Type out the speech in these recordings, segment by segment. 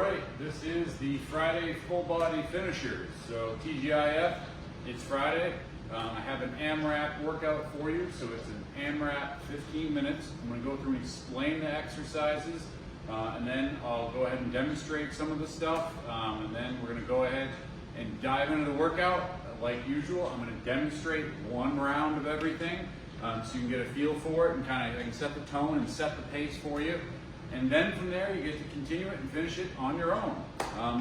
right, this is the Friday full body finishers. So TGIF, it's Friday. I have an AMRAP workout for you. So it's an AMRAP 15 minutes. I'm going to go through and explain the exercises, and then I'll go ahead and demonstrate some of the stuff, and then we're going to go ahead and dive into the workout. Like usual, I'm going to demonstrate one round of everything, so you can get a feel for it and I can set the tone and set the pace for you. And then from there, you get to continue it and finish it on your own.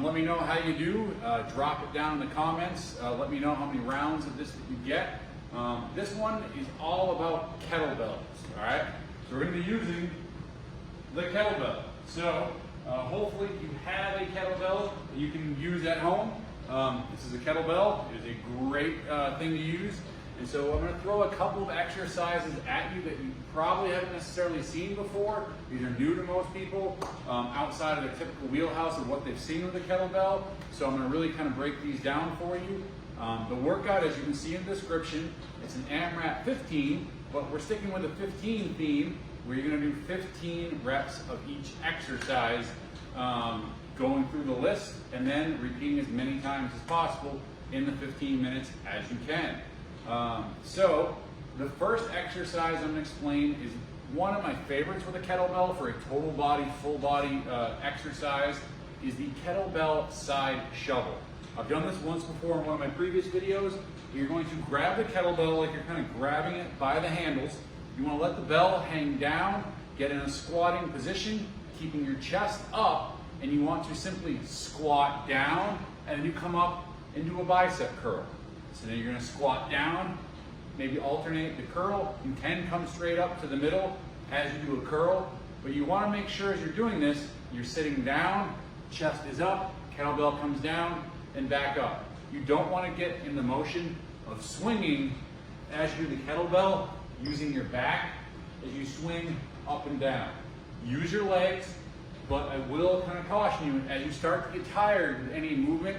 Let me know how you do. Drop it down in the comments. Let me know how many rounds of this that you get. This one is all about kettlebells, all right? So we're going to be using the kettlebell. So hopefully you have a kettlebell that you can use at home. This is a kettlebell. It is a great thing to use. And so I'm going to throw a couple of exercises at you that you probably haven't necessarily seen before. These are new to most people, outside of their typical wheelhouse of what they've seen with the kettlebell. So I'm going to really kind of break these down for you. The workout, as you can see in the description, it's an AMRAP 15, but we're sticking with a 15 theme where you're going to do 15 reps of each exercise, going through the list and then repeating as many times as possible in the 15 minutes as you can. So the first exercise I'm going to explain is one of my favorites with a kettlebell for a total body, full body exercise, is the kettlebell side shovel. I've done this once before in one of my previous videos. You're going to grab the kettlebell like you're kind of grabbing it by the handles. You want to let the bell hang down, get in a squatting position, keeping your chest up, and you want to simply squat down, and then you come up into a bicep curl. So then you're going to squat down, maybe alternate the curl. You can come straight up to the middle as you do a curl, but you want to make sure as you're doing this, you're sitting down, chest is up, kettlebell comes down, and back up. You don't want to get in the motion of swinging as you do the kettlebell, using your back as you swing up and down. Use your legs, but I will kind of caution you, as you start to get tired with any movement,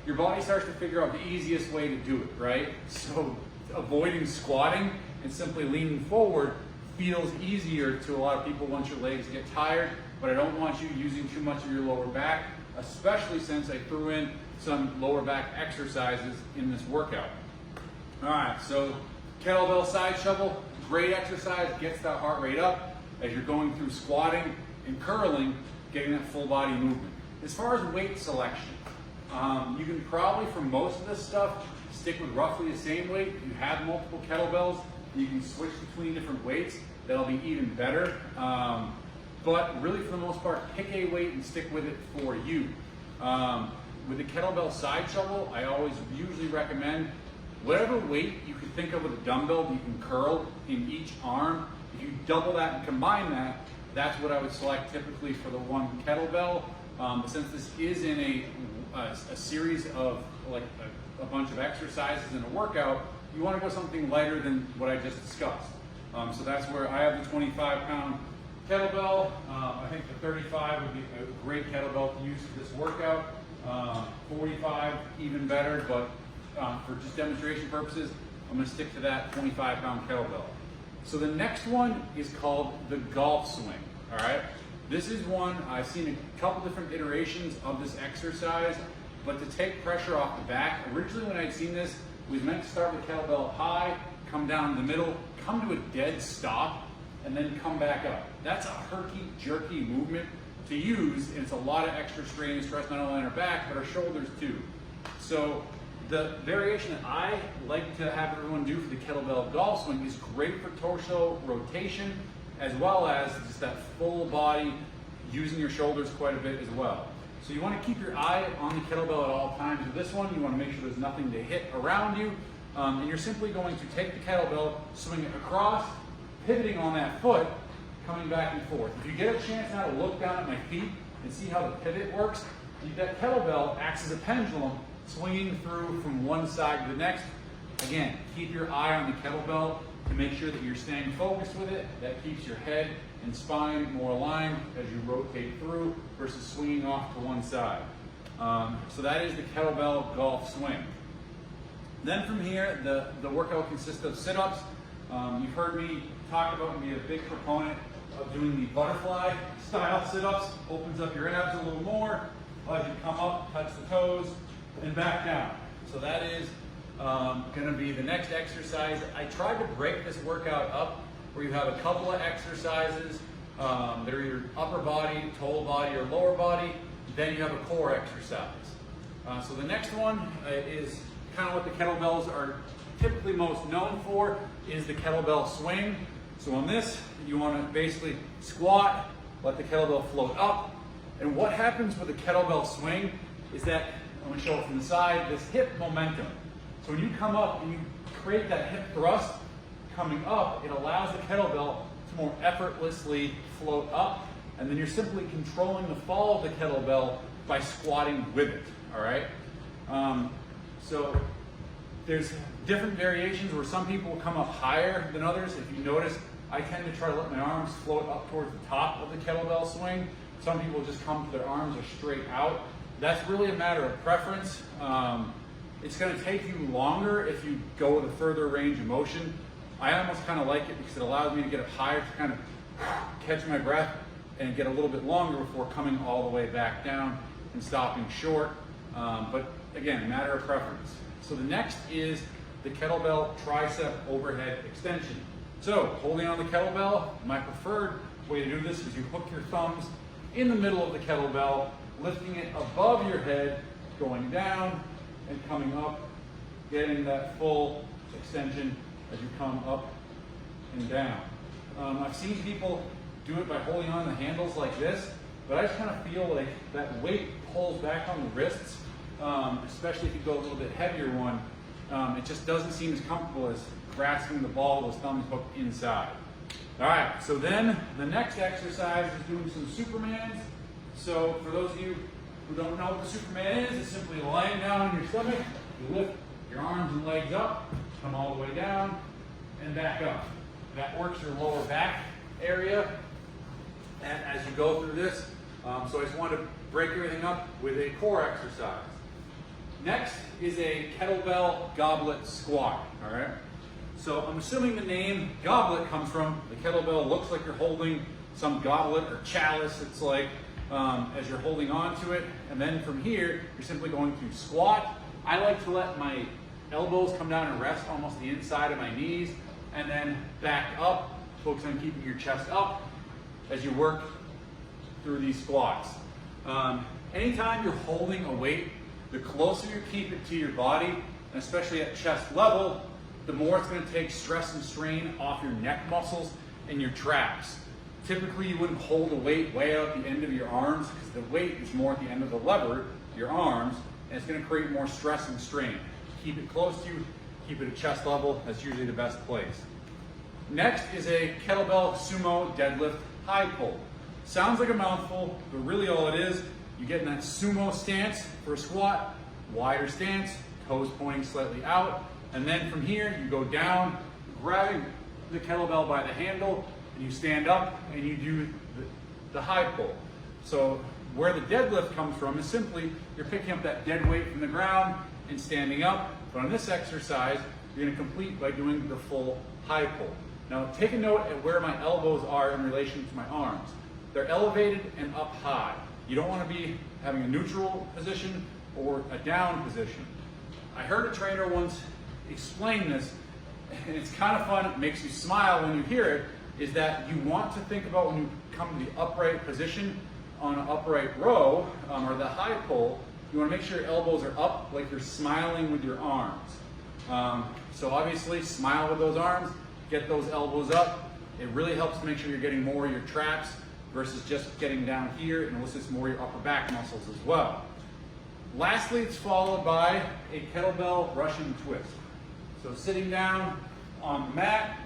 your body starts to figure out the easiest way to do it, right? So avoiding squatting and simply leaning forward feels easier to a lot of people once your legs get tired, but I don't want you using too much of your lower back, especially since I threw in some lower back exercises in this workout. All right, so kettlebell side shovel, great exercise, gets that heart rate up as you're going through squatting and curling, getting that full body movement. As far as weight selection, you can probably, for most of this stuff, stick with roughly the same weight. If you have multiple kettlebells, you can switch between different weights. That'll be even better. But really, for the most part, pick a weight and stick with it for you. With the kettlebell side shovel, I always usually recommend whatever weight you can think of with a dumbbell that you can curl in each arm. If you double that and combine that, that's what I would select typically for the one kettlebell. But since this is in a series of like a bunch of exercises in a workout, you want to go something lighter than what I just discussed. So that's where I have the 25-pound kettlebell. I think the 35 would be a great kettlebell to use for this workout. 45 even better, but for just demonstration purposes, I'm going to stick to that 25-pound kettlebell. So the next one is called the golf swing. All right. This is one, I've seen a couple different iterations of this exercise, but to take pressure off the back, originally when I'd seen this, it was meant to start with kettlebell high, come down the middle, come to a dead stop, and then come back up. That's a herky-jerky movement to use, and it's a lot of extra strain and stress not only on our back, but our shoulders too. So the variation that I like to have everyone do for the kettlebell golf swing is great for torso rotation, as well as just that full body, using your shoulders quite a bit as well. So you want to keep your eye on the kettlebell at all times. With this one, you want to make sure there's nothing to hit around you. And you're simply going to take the kettlebell, swing it across, pivoting on that foot, coming back and forth. If you get a chance now to look down at my feet and see how the pivot works, that kettlebell acts as a pendulum, swinging through from one side to the next. Again, keep your eye on the kettlebell to make sure that you're staying focused with it. That keeps your head and spine more aligned as you rotate through versus swinging off to one side. So that is the kettlebell golf swing. Then from here, the workout consists of sit-ups. You've heard me talk about and be a big proponent of doing the butterfly style sit-ups. Opens up your abs a little more. allows you to come up, touch the toes, and back down. So that is gonna be the next exercise. I tried to break this workout up where you have a couple of exercises that are either upper body, total body, or lower body. Then you have a core exercise. So the next one is kind of what the kettlebells are typically most known for, is the kettlebell swing. So on this, you want to basically squat, let the kettlebell float up. And what happens with the kettlebell swing is that, I'm going to show it from the side, this hip momentum. So when you come up and you create that hip thrust coming up, it allows the kettlebell to more effortlessly float up. And then you're simply controlling the fall of the kettlebell by squatting with it, all right? So there's different variations where some people will come up higher than others. If you notice, I tend to try to let my arms float up towards the top of the kettlebell swing. Some people just come to their arms are straight out. That's really a matter of preference. It's gonna take you longer if you go with a further range of motion. I almost kind of like it because it allows me to get up higher to kind of catch my breath and get a little bit longer before coming all the way back down and stopping short. But again, matter of preference. So the next is the kettlebell tricep overhead extension. So holding on the kettlebell, my preferred way to do this is you hook your thumbs in the middle of the kettlebell, lifting it above your head, going down and coming up, getting that full extension as you come up and down. I've seen people do it by holding on the handles like this, but I just kind of feel like that weight pulls back on the wrists, especially if you go a little bit heavier one. It just doesn't seem as comfortable as grasping the ball with those thumbs hooked inside. All right, so then the next exercise is doing some Supermans. So for those of you who don't know what the Superman is, it's simply lying down on your stomach. You lift your arms and legs up, come all the way down, and back up. That works your lower back area and as you go through this. So I just want to break everything up with a core exercise. Next is a kettlebell goblet squat, all right? So I'm assuming the name goblet comes from the kettlebell looks like you're holding some goblet or chalice. It's like as you're holding on to it. And then from here, you're simply going to squat. I like to let my elbows come down and rest almost the inside of my knees, and then back up, focus on keeping your chest up as you work through these squats. Anytime you're holding a weight, the closer you keep it to your body, and especially at chest level, the more it's going to take stress and strain off your neck muscles and your traps. Typically, you wouldn't hold a weight way out the end of your arms because the weight is more at the end of the lever, your arms, and it's going to create more stress and strain. Keep it close to you, keep it at chest level. That's usually the best place. Next is a kettlebell sumo deadlift high pull. Sounds like a mouthful, but really all it is, you get in that sumo stance for a squat, wider stance, toes pointing slightly out, and then from here you go down, grabbing the kettlebell by the handle, and you stand up and you do the high pull. So where the deadlift comes from is simply you're picking up that dead weight from the ground and standing up, but on this exercise you're going to complete by doing the full high pull. Now take a note at where my elbows are in relation to my arms. They're elevated and up high. You don't want to be having a neutral position or a down position. I heard a trainer once explain this, and it's kind of fun, it makes you smile when you hear it, is that you want to think about when you come to the upright position on an upright row, or the high pull, you want to make sure your elbows are up like you're smiling with your arms. So obviously smile with those arms, get those elbows up. It really helps to make sure you're getting more of your traps versus just getting down here, and elicits more of your upper back muscles as well. Lastly, it's followed by a kettlebell Russian twist. So sitting down on the mat,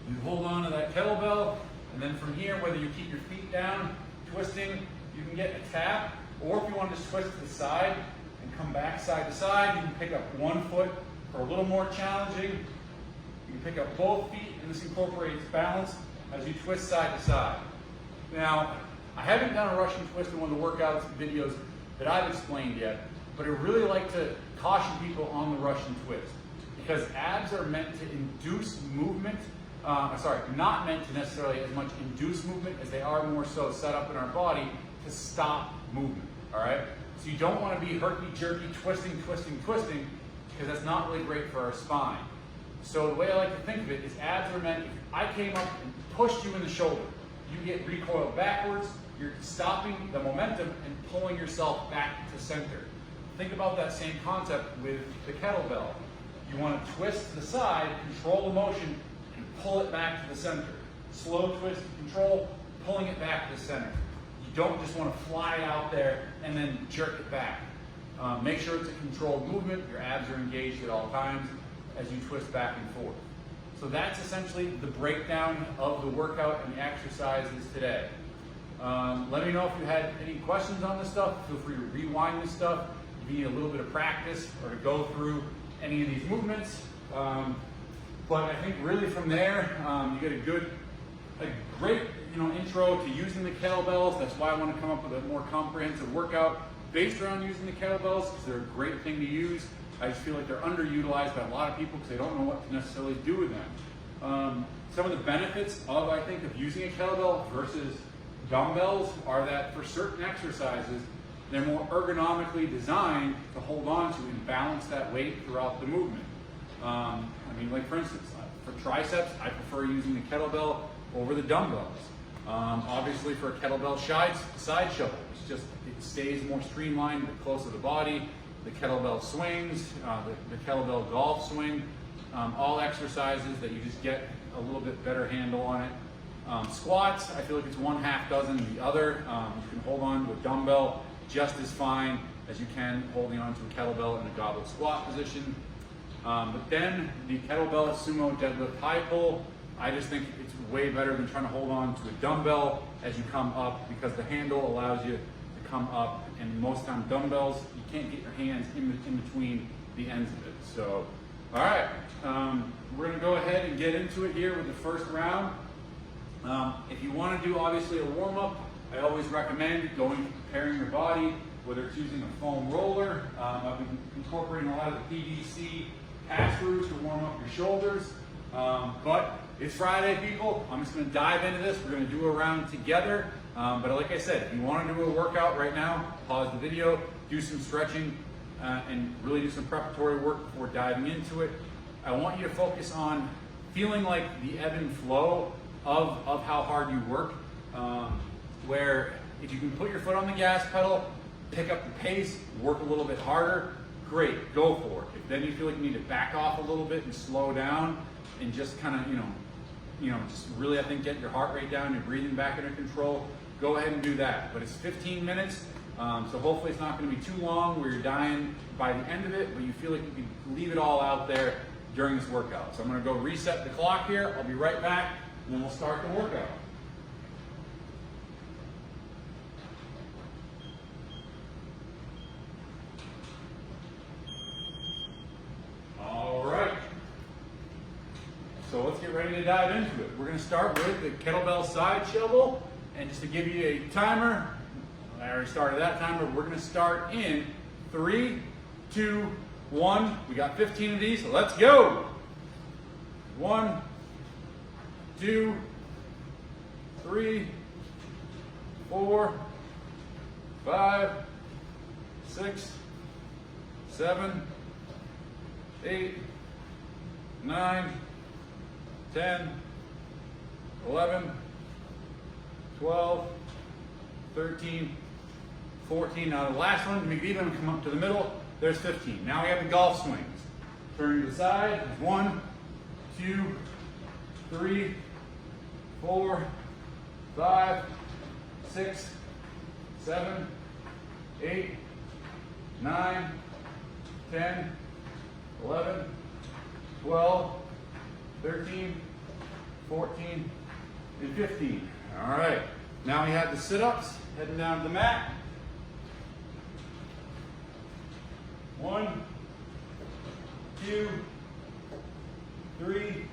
you hold on to that kettlebell, and then from here, whether you keep your feet down, twisting, you can get a tap, or if you want to just twist to the side and come back side to side, you can pick up one foot for a little more challenging. You can pick up both feet, and this incorporates balance as you twist side to side. Now, I haven't done a Russian twist in one of the workouts videos that I've explained yet, but I really like to caution people on the Russian twist because abs are meant to induce movement, not meant to necessarily as much induce movement as they are more so set up in our body to stop movement. all right? So you don't want to be herky-jerky, twisting, because that's not really great for our spine. So the way I like to think of it is abs are meant, if I came up and pushed you in the shoulder, you get recoiled backwards, you're stopping the momentum and pulling yourself back to center. Think about that same concept with the kettlebell. You want to twist to the side, control the motion, and pull it back to the center. Slow twist and control, pulling it back to the center. You don't just want to fly it out there and then jerk it back. Make sure it's a controlled movement. Your abs are engaged at all times as you twist back and forth. So that's essentially the breakdown of the workout and the exercises today. Let me know if you had any questions on this stuff. Feel free to rewind this stuff if you need a little bit of practice or to go through any of these movements. But I think really from there, you get a great intro to using the kettlebells. That's why I want to come up with a more comprehensive workout based around using the kettlebells, because they're a great thing to use. I just feel like they're underutilized by a lot of people because they don't know what to necessarily do with them. Some of the benefits of, I think, of using a kettlebell versus dumbbells are that for certain exercises, they're more ergonomically designed to hold on to and balance that weight throughout the movement. I mean, like for instance, for triceps, I prefer using the kettlebell over the dumbbells. Obviously for a kettlebell side shovel, it stays more streamlined, close to the body. The kettlebell swings, the kettlebell golf swing, all exercises that you just get a little bit better handle on it. Squats, I feel like it's 1/2 dozen of the other. You can hold on to a dumbbell just as fine as you can holding on to a kettlebell in a goblet squat position. But then the kettlebell sumo deadlift high pull, I just think it's way better than trying to hold on to a dumbbell as you come up, because the handle allows you to come up, and most time dumbbells, you can't get your hands in between the ends of it. So, all right, we're gonna go ahead and get into it here with the first round. If you wanna do obviously a warm-up, I always recommend preparing your body, whether it's using a foam roller. I've been incorporating a lot of the PVC pass-throughs to warm up your shoulders. But it's Friday, people. I'm just gonna dive into this. We're gonna do a round together. But like I said, if you wanna do a workout right now, pause the video, do some stretching, and really do some preparatory work before diving into it. I want you to focus on feeling like the ebb and flow of how hard you work, where if you can put your foot on the gas pedal, pick up the pace, work a little bit harder, great, go for it. If then you feel like you need to back off a little bit and slow down and just kind of, just really, I think, get your heart rate down, your breathing back under control, go ahead and do that. But it's 15 minutes, so hopefully it's not going to be too long where you're dying by the end of it, but you feel like you can leave it all out there during this workout. So I'm going to go reset the clock here. I'll be right back, and then we'll start the workout. All right. So let's get ready to dive into it. We're going to start with the kettlebell side shovel. And just to give you a timer, I already started that timer. We're going to start in 3, 2, 1. We got 15 of these, so let's go. 1, 2, 3, 4, 5, 6, 7, 8, 9, 10, 11, 12, 13, 14. Now the last one, to make it even, come up to the middle, there's 15. Now we have the golf swings. Turn to the side, 1, 2, 3, 4, 5, 6, 7, 8, 9, 10, 11, 12, 13, 14, and 15. All right, now we have the sit-ups, heading down to the mat. 1, 2, 3,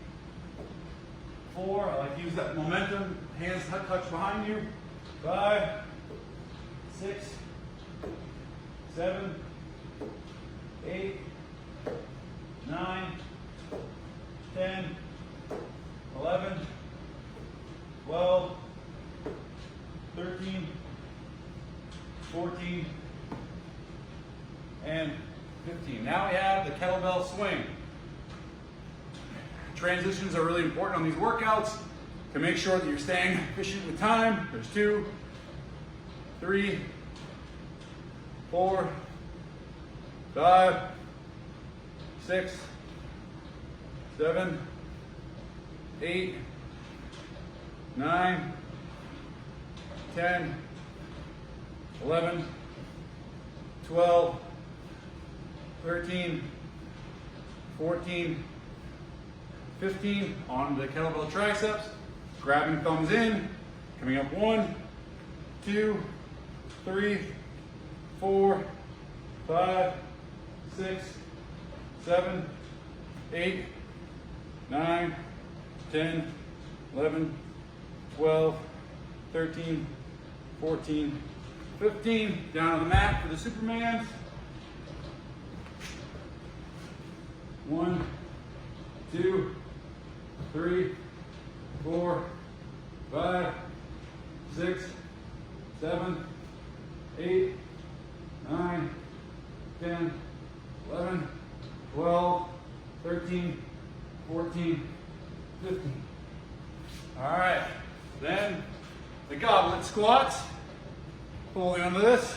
4. I like to use that momentum. Hands touch behind you. 5, 6, 7, 8, 9, 10, 11, 12, 13, 14, and 15. Now we have the kettlebell swing. Transitions are really important on these workouts to make sure that you're staying efficient with time. There's 2, 3, 4, 5, 6, 7, 8, 9, 10, 11, 12, 13, 14, 15 on the kettlebell triceps. Grabbing thumbs in, coming up 1, 2, 3, 4, 5, 6, 7, 8, 9, 10, 11, 12, 13, 14, 15. Down on the mat for the Superman. 1, 2, 3, 4, 5, 6, 7, 8, 9, 10, 11, 12, 13, 14, 15. All right, then the goblet squats. Holding onto this,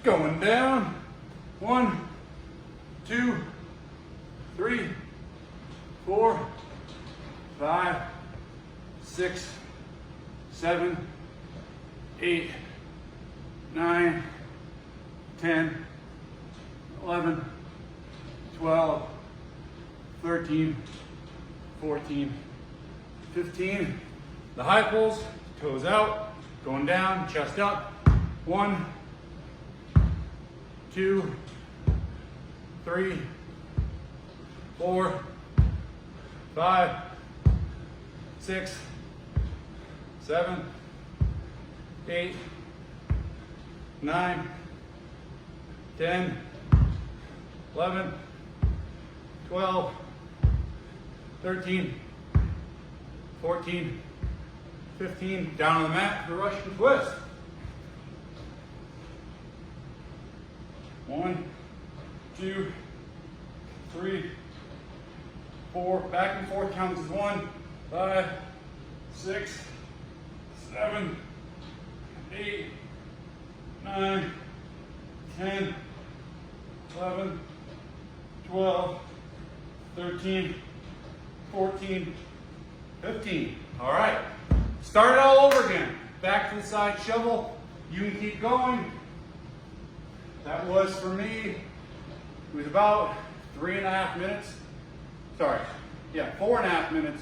going down. 1, 2, 3, 4, 5, 6, 7, 8, 9, 10, 11, 12, 13, 14, 15. The high pulls, toes out, going down, chest up. 1, 2, 3, 4, 5, 6, 7, 8, 9, 10, 11, 12, 13, 14, 15. Down on the mat for the Russian twist. 1, 2, 3, 4. Back and forth counts as 1, 5, 6, 7, 8, 9, 10, 11, 12, 13, 14, 15. All right, start it all over again. Back to the side shovel. You can keep going. That was, for me, it was about 3.5 minutes. Sorry, yeah, 4.5 minutes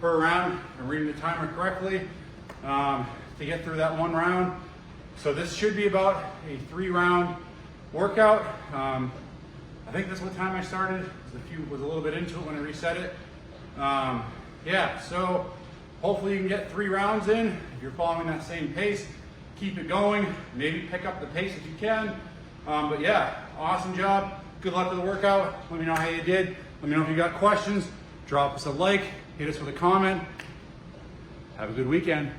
per round. I'm reading the timer correctly to get through that one round. So this should be about a 3-round workout. I think that's what time I started. Was a little bit into it when I reset it. Yeah, so hopefully you can get 3 rounds in. If you're following that same pace, keep it going. Maybe pick up the pace if you can. But yeah, awesome job. Good luck with the workout. Let me know how you did. Let me know if you got questions. Drop us a like, hit us with a comment. Have a good weekend.